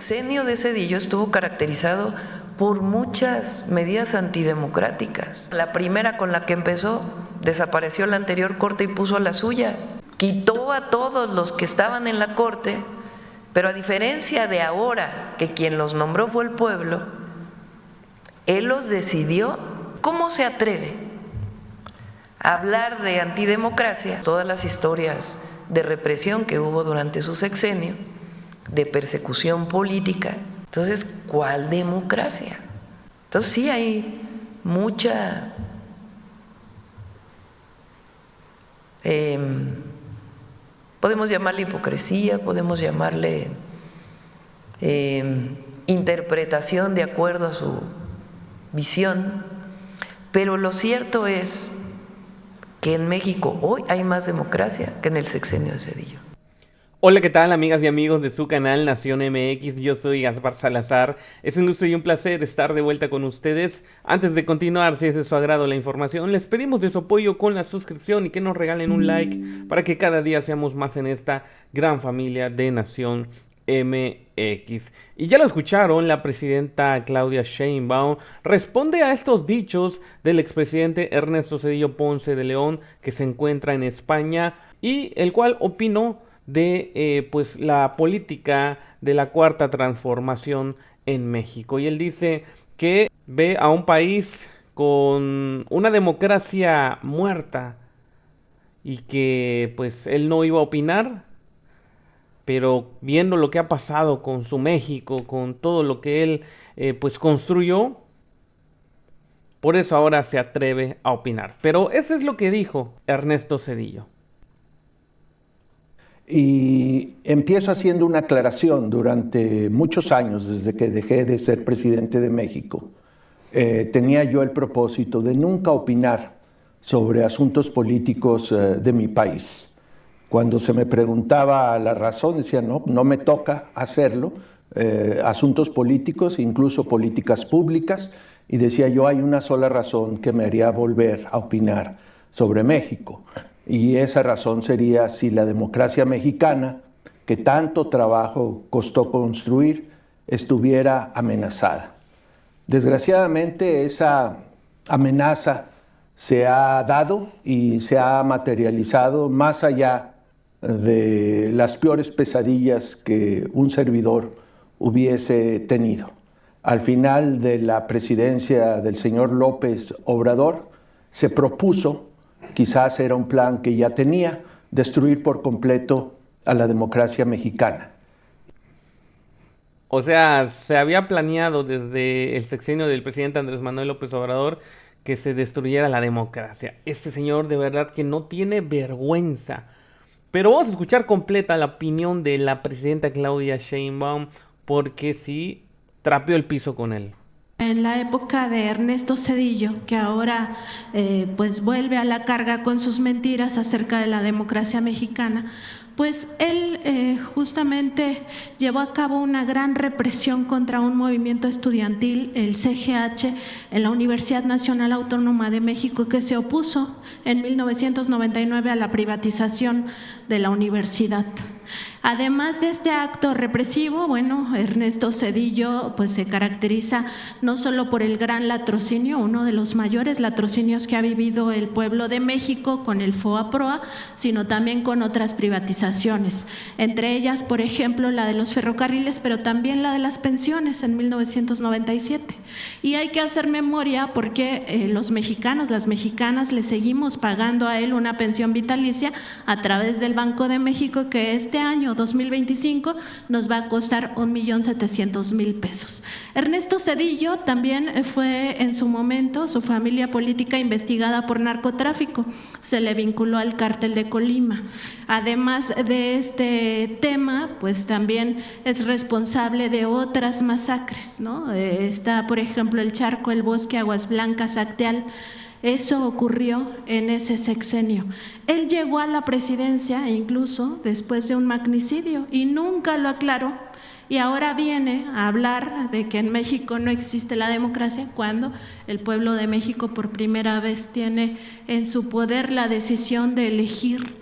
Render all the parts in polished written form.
sexenio de Zedillo estuvo caracterizado por muchas medidas antidemocráticas. La primera con la que empezó, desapareció la anterior corte y puso la suya. Quitó a todos los que estaban en la corte, pero a diferencia de ahora, que quien los nombró fue el pueblo, él los decidió. ¿Cómo se atreve a hablar de antidemocracia? Todas las historias de represión que hubo durante su sexenio, de persecución política. Entonces, ¿cuál democracia? Entonces sí hay mucha podemos llamarle hipocresía, podemos llamarle interpretación de acuerdo a su visión, pero lo cierto es que en México hoy hay más democracia que en el sexenio de Zedillo. Hola, ¿qué tal, amigas y amigos de su canal Nación MX? Yo soy Gaspar Salazar. Es un gusto y un placer estar de vuelta con ustedes. Antes de continuar, si es de su agrado la información, les pedimos de su apoyo con la suscripción y que nos regalen un like para que cada día seamos más en esta gran familia de Nación MX. Y ya lo escucharon, la presidenta Claudia Sheinbaum responde a estos dichos del expresidente Ernesto Zedillo Ponce de León, que se encuentra en España, y el cual opinó de pues la política de la cuarta transformación en México. Y él dice que ve a un país con una democracia muerta y que pues él no iba a opinar, pero viendo lo que ha pasado con su México, con todo lo que él pues construyó, por eso ahora se atreve a opinar. Pero eso es lo que dijo Ernesto Zedillo. Y empiezo haciendo una aclaración. Durante muchos años, desde que dejé de ser presidente de México, tenía yo el propósito de nunca opinar sobre asuntos políticos de mi país. Cuando se me preguntaba la razón, decía no me toca hacerlo, asuntos políticos, incluso políticas públicas, y decía yo hay una sola razón que me haría volver a opinar sobre México. Y esa razón sería si la democracia mexicana, que tanto trabajo costó construir, estuviera amenazada. Desgraciadamente esa amenaza se ha dado y se ha materializado más allá de las peores pesadillas que un servidor hubiese tenido. Al final de la presidencia del señor López Obrador se propuso, quizás era un plan que ya tenía, destruir por completo a la democracia mexicana. O sea, se había planeado desde el sexenio del presidente Andrés Manuel López Obrador que se destruyera la democracia. Este señor de verdad que no tiene vergüenza. Pero vamos a escuchar completa la opinión de la presidenta Claudia Sheinbaum, porque sí trapeó el piso con él. En la época de Ernesto Zedillo, que ahora pues vuelve a la carga con sus mentiras acerca de la democracia mexicana, pues él justamente llevó a cabo una gran represión contra un movimiento estudiantil, el CGH, en la Universidad Nacional Autónoma de México, que se opuso en 1999 a la privatización de la universidad. Además de este acto represivo, bueno, Ernesto Zedillo pues se caracteriza no solo por el gran latrocinio, uno de los mayores latrocinios que ha vivido el pueblo de México con el FOA-PROA, sino también con otras privatizaciones, entre ellas, por ejemplo, la de los ferrocarriles, pero también la de las pensiones en 1997. Y hay que hacer memoria porque los mexicanos, las mexicanas, le seguimos pagando a él una pensión vitalicia a través del Banco de México, que este año 2025 nos va a costar 1.700.000 pesos. Ernesto Zedillo también fue en su momento, su familia política, investigada por narcotráfico, se le vinculó al cártel de Colima. Además de este tema, pues también es responsable de otras masacres, ¿no? Está, por ejemplo, el Charco, el Bosque, Aguas Blancas, Acteal. Eso ocurrió en ese sexenio. Él llegó a la presidencia incluso después de un magnicidio y nunca lo aclaró. Y ahora viene a hablar de que en México no existe la democracia cuando el pueblo de México por primera vez tiene en su poder la decisión de elegir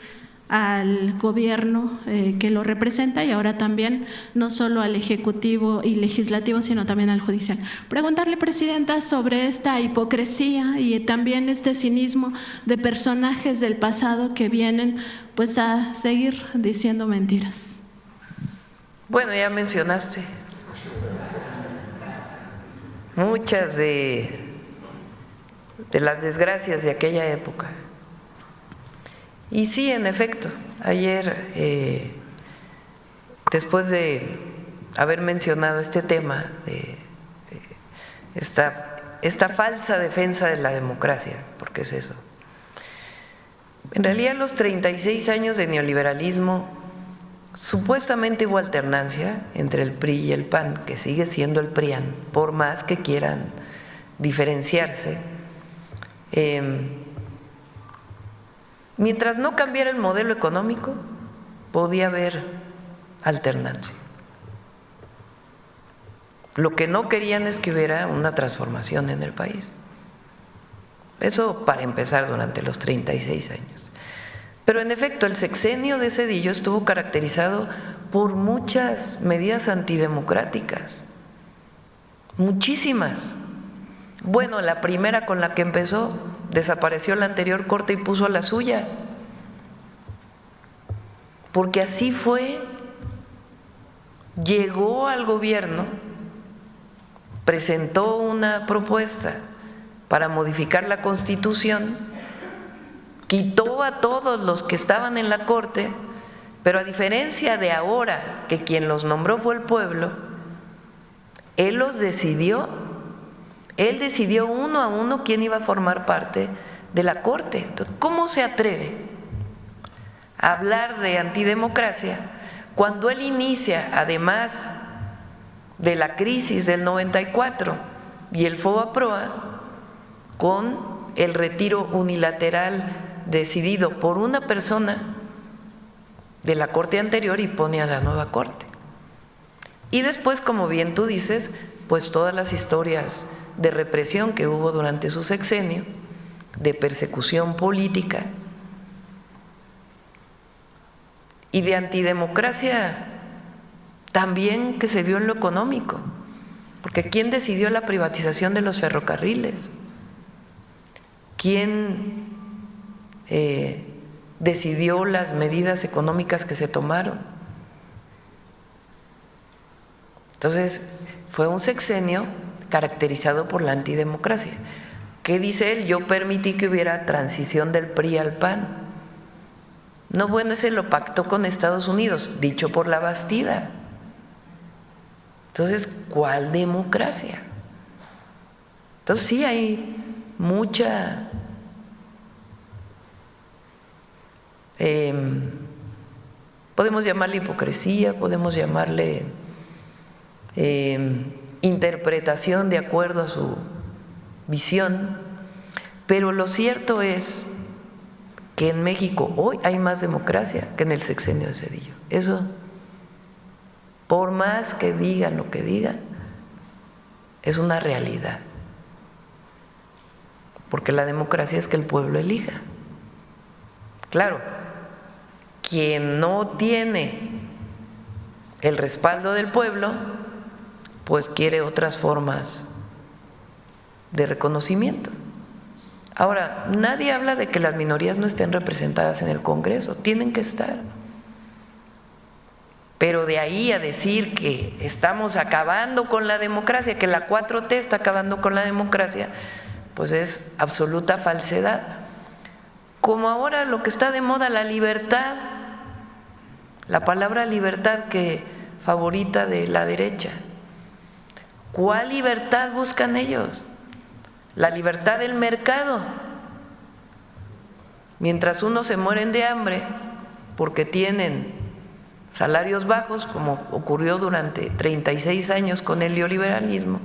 al gobierno que lo representa y ahora también no solo al Ejecutivo y Legislativo, sino también al Judicial. Preguntarle, Presidenta, sobre esta hipocresía y también este cinismo de personajes del pasado que vienen pues a seguir diciendo mentiras. Bueno, ya mencionaste muchas de las desgracias de aquella época. Y sí, en efecto, ayer, después de haber mencionado este tema, de esta falsa defensa de la democracia, porque es eso, en realidad los 36 años de neoliberalismo, supuestamente hubo alternancia entre el PRI y el PAN, que sigue siendo el PRIAN, por más que quieran diferenciarse. Mientras no cambiara el modelo económico, podía haber alternancia. Lo que no querían es que hubiera una transformación en el país. Eso para empezar durante los 36 años. Pero en efecto, el sexenio de Zedillo estuvo caracterizado por muchas medidas antidemocráticas, muchísimas. Bueno, la primera con la que empezó, desapareció la anterior corte y puso la suya, porque así fue. Llegó al gobierno, presentó una propuesta para modificar la Constitución, quitó a todos los que estaban en la corte, pero a diferencia de ahora, que quien los nombró fue el pueblo, él los decidió. Él decidió uno a uno quién iba a formar parte de la Corte. Entonces, ¿cómo se atreve a hablar de antidemocracia cuando él inicia, además de la crisis del 94 y el FOBAPROA, con el retiro unilateral decidido por una persona de la Corte anterior y pone a la nueva Corte? Y después, como bien tú dices, pues todas las historias de represión que hubo durante su sexenio, de persecución política y de antidemocracia también que se vio en lo económico, porque ¿quién decidió la privatización de los ferrocarriles? ¿Quién decidió las medidas económicas que se tomaron? Entonces, fue un sexenio caracterizado por la antidemocracia. ¿Qué dice él? Yo permití que hubiera transición del PRI al PAN. No, bueno, ese lo pactó con Estados Unidos, dicho por la Bastida. Entonces, ¿cuál democracia? Entonces sí hay mucha podemos llamarle hipocresía, podemos llamarle interpretación de acuerdo a su visión, pero lo cierto es que en México hoy hay más democracia que en el sexenio de Zedillo. Eso, por más que digan lo que digan, es una realidad, porque la democracia es que el pueblo elija. Claro, quien no tiene el respaldo del pueblo, pues quiere otras formas de reconocimiento. Ahora, nadie habla de que las minorías no estén representadas en el Congreso, tienen que estar. Pero de ahí a decir que estamos acabando con la democracia, que la 4T está acabando con la democracia, pues es absoluta falsedad. Como ahora lo que está de moda, la libertad, la palabra libertad que favorita de la derecha. ¿Cuál libertad buscan ellos? La libertad del mercado. Mientras unos se mueren de hambre porque tienen salarios bajos, como ocurrió durante 36 años con el neoliberalismo,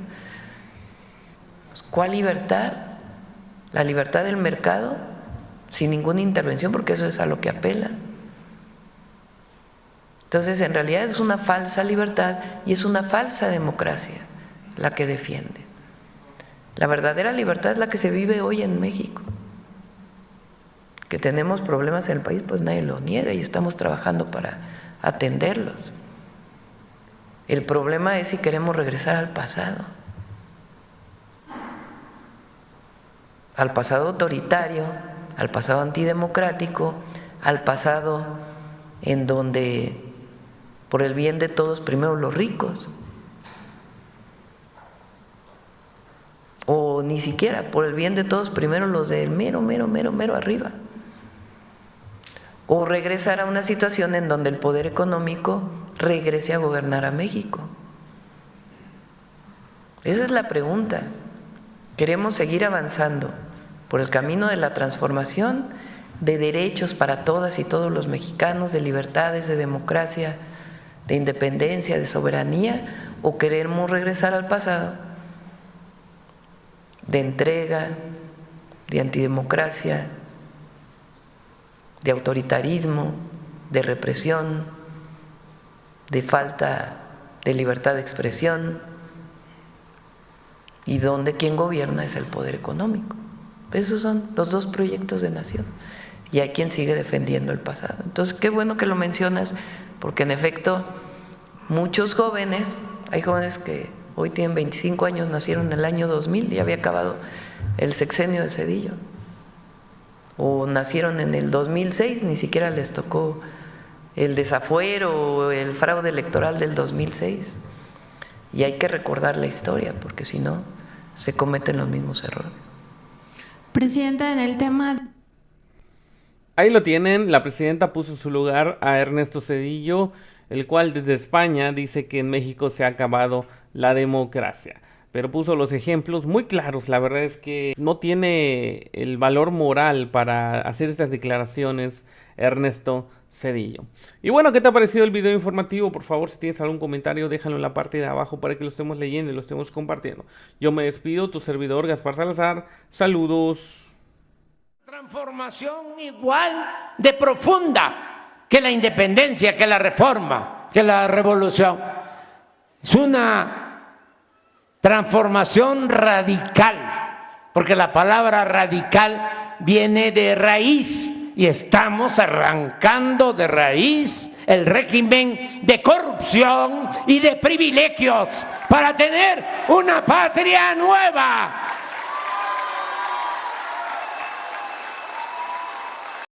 pues ¿cuál libertad? La libertad del mercado, sin ninguna intervención, porque eso es a lo que apelan. Entonces, en realidad es una falsa libertad y es una falsa democracia la que defienden. La verdadera libertad es la que se vive hoy en México, Que tenemos problemas en el país, pues nadie lo niega y estamos trabajando para atenderlos. El problema es si queremos regresar al pasado autoritario, al pasado antidemocrático, al pasado en donde por el bien de todos primero los ricos, o ni siquiera por el bien de todos primero los del mero arriba, o regresar a una situación en donde el poder económico regrese a gobernar a México. Esa es la pregunta. ¿Queremos seguir avanzando por el camino de la transformación, de derechos para todas y todos los mexicanos, de libertades, de democracia, de independencia, de soberanía, o queremos regresar al pasado, de entrega, de antidemocracia, de autoritarismo, de represión, de falta de libertad de expresión, y donde quien gobierna es el poder económico? Esos son los dos proyectos de nación, y hay quien sigue defendiendo el pasado. Entonces, qué bueno que lo mencionas, porque en efecto muchos jóvenes, hay jóvenes que hoy tienen 25 años, nacieron en el año 2000 y había acabado el sexenio de Zedillo, o nacieron en el 2006, ni siquiera les tocó el desafuero o el fraude electoral del 2006, y hay que recordar la historia, porque si no se cometen los mismos errores. Presidenta, en el tema... Ahí lo tienen, la presidenta puso en su lugar a Ernesto Zedillo, el cual desde España dice que en México se ha acabado la democracia. Pero puso los ejemplos muy claros. La verdad es que no tiene el valor moral para hacer estas declaraciones Ernesto Zedillo. Y bueno, ¿qué te ha parecido el video informativo? Por favor, si tienes algún comentario, déjalo en la parte de abajo para que lo estemos leyendo y lo estemos compartiendo. Yo me despido, tu servidor Gaspar Salazar. Saludos. Transformación igual de profunda que la independencia, que la reforma, que la revolución. Es una transformación radical, porque la palabra radical viene de raíz, y estamos arrancando de raíz el régimen de corrupción y de privilegios para tener una patria nueva.